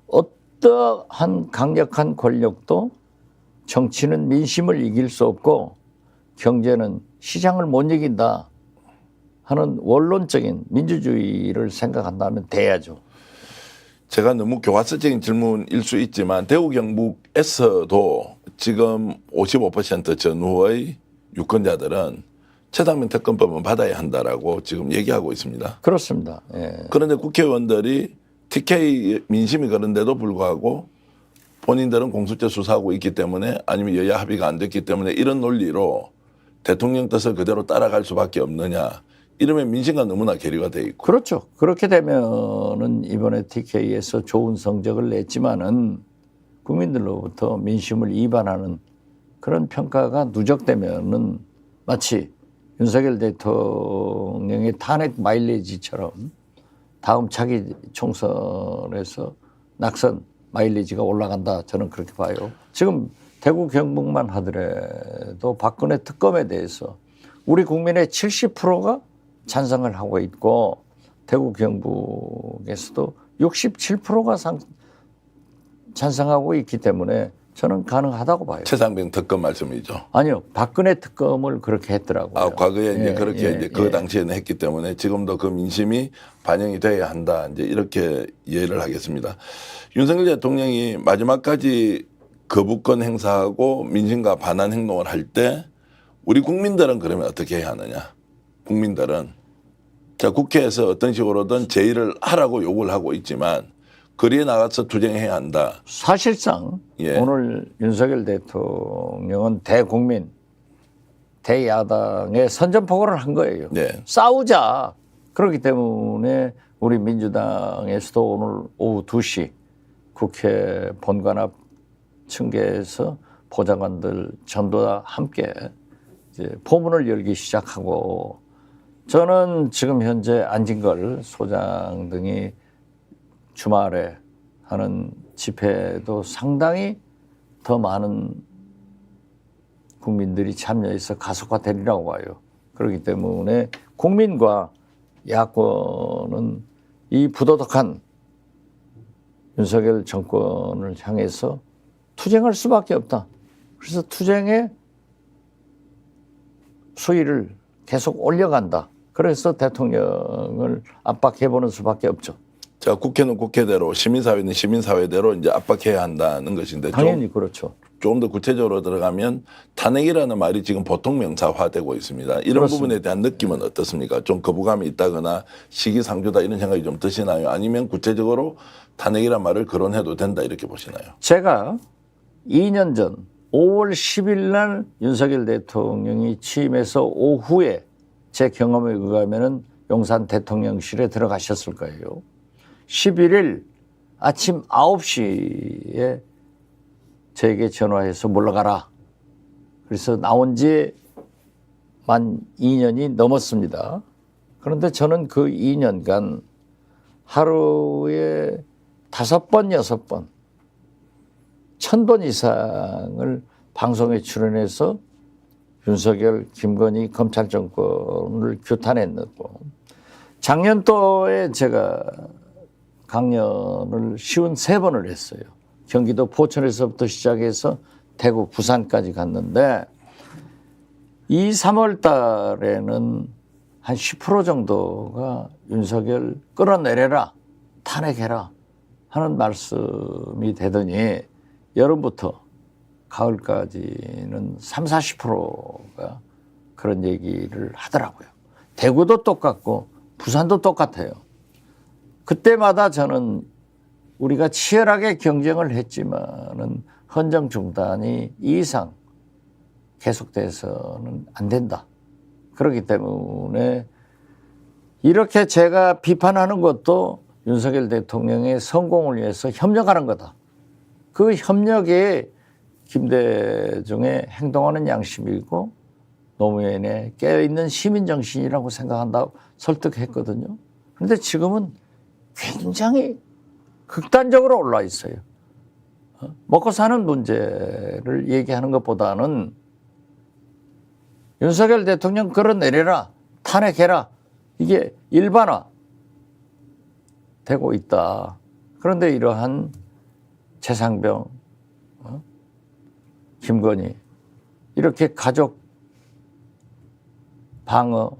어떠한 강력한 권력도 정치는 민심을 이길 수 없고 경제는 시장을 못 이긴다 하는 원론적인 민주주의를 생각한다면 돼야죠. 제가 너무 교과서적인 질문일 수 있지만 대구 경북에서도 지금 55% 전후의 유권자들은 최상병 특검법은 받아야 한다라고 지금 얘기하고 있습니다. 그렇습니다. 예. 그런데 국회의원들이 TK 민심이 그런데도 불구하고 본인들은 공수처 수사하고 있기 때문에 아니면 여야 합의가 안 됐기 때문에 이런 논리로 대통령 뜻을 그대로 따라갈 수밖에 없느냐. 이러면 민심과 너무나 괴리가 돼 있고. 그렇죠. 그렇게 되면은 이번에 TK에서 좋은 성적을 냈지만은 국민들로부터 민심을 위반하는 그런 평가가 누적되면은 마치 윤석열 대통령의 탄핵 마일리지처럼 다음 차기 총선에서 낙선 마일리지가 올라간다. 저는 그렇게 봐요. 지금 대구 경북만 하더라도 박근혜 특검에 대해서 우리 국민의 70%가 찬성을 하고 있고 대구 경북에서도 67%가 찬성하고 있기 때문에 저는 가능하다고 봐요. 최상병 특검 말씀이죠. 아니요, 박근혜 특검을 그렇게 했더라고요. 아, 과거에 이제 예, 그렇게 예, 이제 그 예. 당시에는 했기 때문에 지금도 그 민심이 반영이 돼야 한다. 이제 이렇게 이해를 하겠습니다. 윤석열 대통령이 마지막까지 거부권 행사하고 민심과 반한 행동을 할 때 우리 국민들은 그러면 어떻게 해야 하느냐? 국민들은 자, 국회에서 어떤 식으로든 제의를 하라고 요구를 하고 있지만 거리에 나가서 투쟁해야 한다. 사실상 예. 오늘 윤석열 대통령은 대국민, 대야당에 선전포고를 한 거예요. 네. 싸우자. 그렇기 때문에 우리 민주당에서도 오늘 오후 2시 국회 본관 앞 층계에서 보좌관들 전부 함께 이제 포문을 열기 시작하고 저는 지금 현재 안진걸 소장 등이 주말에 하는 집회도 상당히 더 많은 국민들이 참여해서 가속화되리라고 봐요. 그렇기 때문에 국민과 야권은 이 부도덕한 윤석열 정권을 향해서 투쟁할 수밖에 없다. 그래서 투쟁의 수위를 계속 올려간다. 그래서 대통령을 압박해보는 수밖에 없죠. 자, 국회는 국회대로, 시민사회는 시민사회대로 이제 압박해야 한다는 것인데 당연히 그렇죠. 조금 더 구체적으로 들어가면 탄핵이라는 말이 지금 보통 명사화되고 있습니다. 이런 그렇습니다. 부분에 대한 느낌은 어떻습니까? 좀 거부감이 있다거나 시기상조다 이런 생각이 좀 드시나요? 아니면 구체적으로 탄핵이라는 말을 거론해도 된다 이렇게 보시나요? 제가 2년 전 5월 10일 날 윤석열 대통령이 취임해서 오후에 제 경험에 의하면은 용산 대통령실에 들어가셨을 거예요. 11일 아침 9시에 저에게 전화해서 물러가라. 그래서 나온 지 만 2년이 넘었습니다. 그런데 저는 그 2년간 하루에 5번, 6번, 1000번 이상을 방송에 출연해서 윤석열, 김건희 검찰 정권을 규탄했고 작년도에 제가 강연을 53번을 했어요. 경기도 포천에서부터 시작해서 대구, 부산까지 갔는데 이 3월 달에는 한 10% 정도가 윤석열 끌어내려라, 탄핵해라 하는 말씀이 되더니 여름부터 가을까지는 30-40%가 그런 얘기를 하더라고요. 대구도 똑같고 부산도 똑같아요. 그때마다 저는 우리가 치열하게 경쟁을 했지만은 헌정 중단이 이 이상 계속돼서는 안 된다. 그렇기 때문에 이렇게 제가 비판하는 것도 윤석열 대통령의 성공을 위해서 협력하는 거다. 그 협력에 김대중의 행동하는 양심이고 노무현의 깨어있는 시민정신이라고 생각한다고 설득했거든요. 그런데 지금은 굉장히 극단적으로 올라 있어요. 먹고 사는 문제를 얘기하는 것보다는 윤석열 대통령 끌어내려라, 탄핵해라, 이게 일반화 되고 있다. 그런데 이러한 최상병, 김건희 이렇게 가족 방어,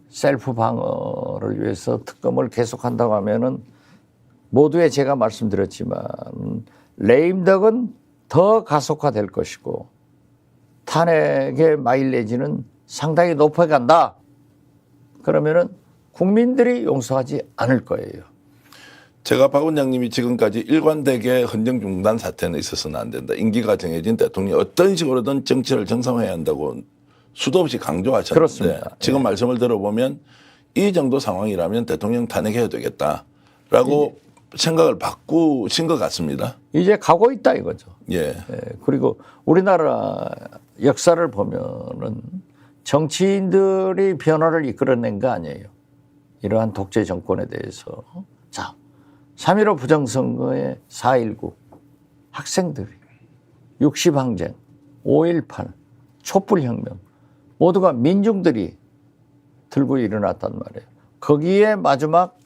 셀프 방어를 위해서 특검을 계속한다고 하면은 모두의 제가 말씀드렸지만 레임덕은 더 가속화될 것이고 탄핵의 마일리지는 상당히 높아간다. 그러면은 국민들이 용서하지 않을 거예요. 제가 박 원장님이 지금까지 일관되게 헌정 중단 사태는 있어서는 안 된다. 임기가 정해진 대통령이 어떤 식으로든 정치를 정상화해야 한다고 수도 없이 강조하셨는데 그렇습니다. 지금 말씀을 들어보면 이 정도 상황이라면 대통령 탄핵해야 되겠다라고 생각을 바꾸신 것 같습니다. 이제 가고 있다 이거죠. 예. 예, 그리고 우리나라 역사를 보면은 정치인들이 변화를 이끌어낸 거 아니에요. 이러한 독재 정권에 대해서. 자, 3.15 부정선거에 4.19 학생들이 60항쟁, 5.18 촛불혁명 모두가 민중들이 들고 일어났단 말이에요. 거기에 마지막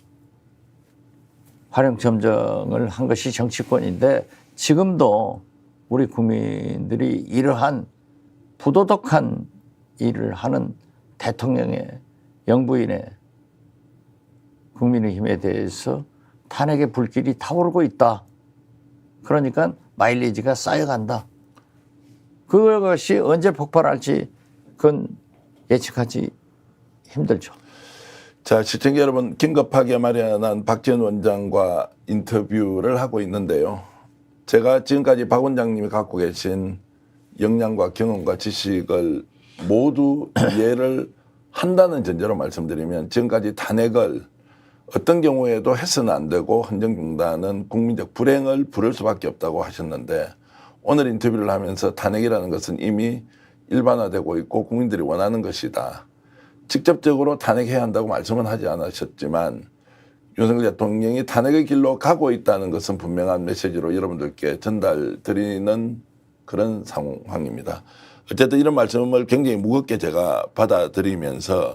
화룡점정을 한 것이 정치권인데 지금도 우리 국민들이 이러한 부도덕한 일을 하는 대통령의 영부인의 국민의힘에 대해서 탄핵의 불길이 타오르고 있다. 그러니까 마일리지가 쌓여간다. 그것이 언제 폭발할지 그건 예측하지 힘들죠. 자, 시청자 여러분, 긴급하게 마련한 박지원 원장과 인터뷰를 하고 있는데요. 제가 지금까지 박 원장님이 갖고 계신 역량과 경험과 지식을 모두 이해를 한다는 전제로 말씀드리면 지금까지 탄핵을 어떤 경우에도 해서는 안 되고 헌정중단은 국민적 불행을 부를 수밖에 없다고 하셨는데 오늘 인터뷰를 하면서 탄핵이라는 것은 이미 일반화되고 있고 국민들이 원하는 것이다. 직접적으로 탄핵해야 한다고 말씀은 하지 않으셨지만 윤석열 대통령이 탄핵의 길로 가고 있다는 것은 분명한 메시지로 여러분들께 전달드리는 그런 상황입니다. 어쨌든 이런 말씀을 굉장히 무겁게 제가 받아들이면서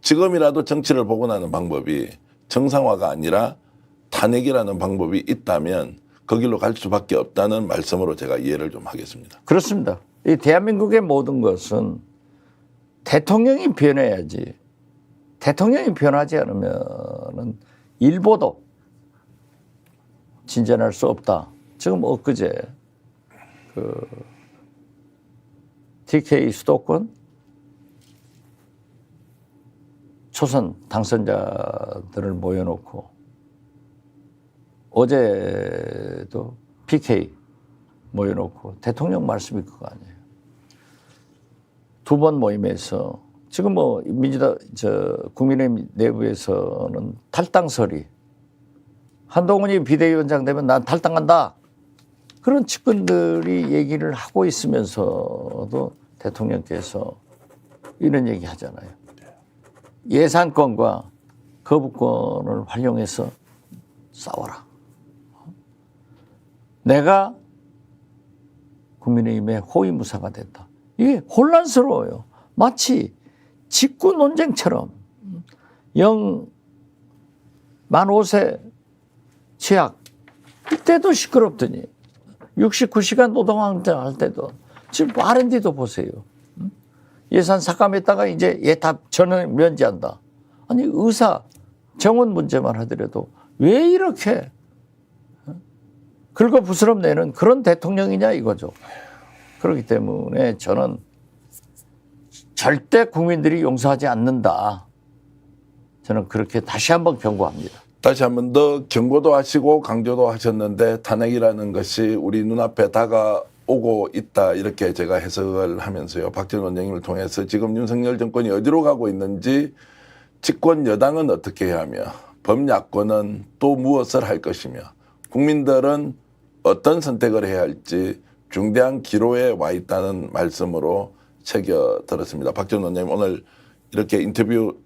지금이라도 정치를 보고 나는 방법이 정상화가 아니라 탄핵이라는 방법이 있다면 그 길로 갈 수밖에 없다는 말씀으로 제가 이해를 좀 하겠습니다. 그렇습니다. 이 대한민국의 모든 것은 대통령이 변해야지. 대통령이 변하지 않으면 일보도 진전할 수 없다. 지금 엊그제 TK 수도권 초선 당선자들을 모여놓고 어제도 PK 모여놓고 대통령 말씀이 그거 아니에요. 두 번 모임에서 지금 뭐 민주당 국민의힘 내부에서는 탈당설이 한동훈이 비대위원장 되면 난 탈당한다. 그런 측근들이 얘기를 하고 있으면서도 대통령께서 이런 얘기 하잖아요. 예산권과 거부권을 활용해서 싸워라. 내가 국민의힘의 호위무사가 됐다. 이게 혼란스러워요. 마치 직구 논쟁처럼 만 5세 취약 이때도 시끄럽더니 69시간 노동할 때도 지금 R&D도 보세요. 예산 삭감했다가 이제 예탑 전원 면제한다. 아니 의사 정원 문제만 하더라도 왜 이렇게 긁어부스럼내는 그런 대통령이냐 이거죠. 그렇기 때문에 저는 절대 국민들이 용서하지 않는다. 저는 그렇게 다시 한번 경고합니다. 다시 한번 더 경고도 하시고 강조도 하셨는데 탄핵이라는 것이 우리 눈앞에 다가오고 있다 이렇게 제가 해석을 하면서요. 박지원 원장님을 통해서 지금 윤석열 정권이 어디로 가고 있는지 집권 여당은 어떻게 해야 하며 범야권은 또 무엇을 할 것이며 국민들은 어떤 선택을 해야 할지 중대한 기로에 와 있다는 말씀으로 새겨 들었습니다. 박지원 원장님 오늘 이렇게 인터뷰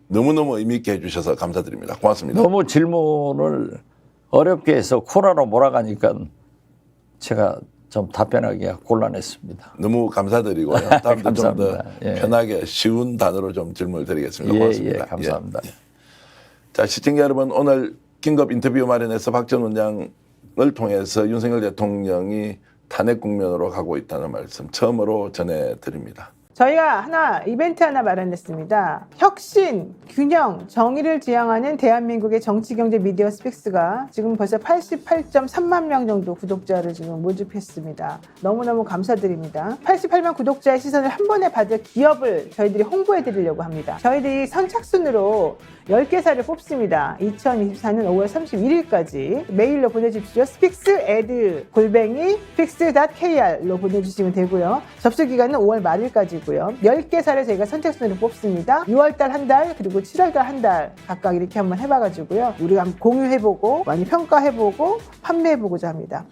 너무너무 의미 있게 해주셔서 감사드립니다. 고맙습니다. 너무 질문을 어렵게 해서 코너로 몰아가니까 제가 좀 답변하기가 곤란했습니다. 너무 감사드리고요. 다음도 좀 더 예. 편하게 쉬운 단어로 좀 질문을 드리겠습니다. 예, 고맙습니다. 예, 감사합니다. 자, 시청자 여러분 오늘 긴급 인터뷰 마련해서 박지원 원장을 통해서 윤석열 대통령이 탄핵 국면으로 가고 있다는 말씀 처음으로 전해드립니다. 저희가 이벤트 하나 마련했습니다. 혁신, 균형, 정의를 지향하는 대한민국의 정치, 경제, 미디어 스픽스가 지금 벌써 88.3만 명 정도 구독자를 지금 모집했습니다. 너무너무 감사드립니다. 88만 구독자의 시선을 한 번에 받을 기업을 저희들이 홍보해 드리려고 합니다. 저희들이 선착순으로 10개사를 뽑습니다. 2024년 5월 31일까지 메일로 보내주십시오. spixed@sfix.kr로 보내주시면 되고요. 접수 기간은 5월 말일까지고요. 10개사를 저희가 선착순으로 뽑습니다. 6월달 한 달, 그리고 7월달 한 달 각각 이렇게 한번 해봐가지고요. 우리가 한번 공유해보고 많이 평가해보고 판매해보고자 합니다.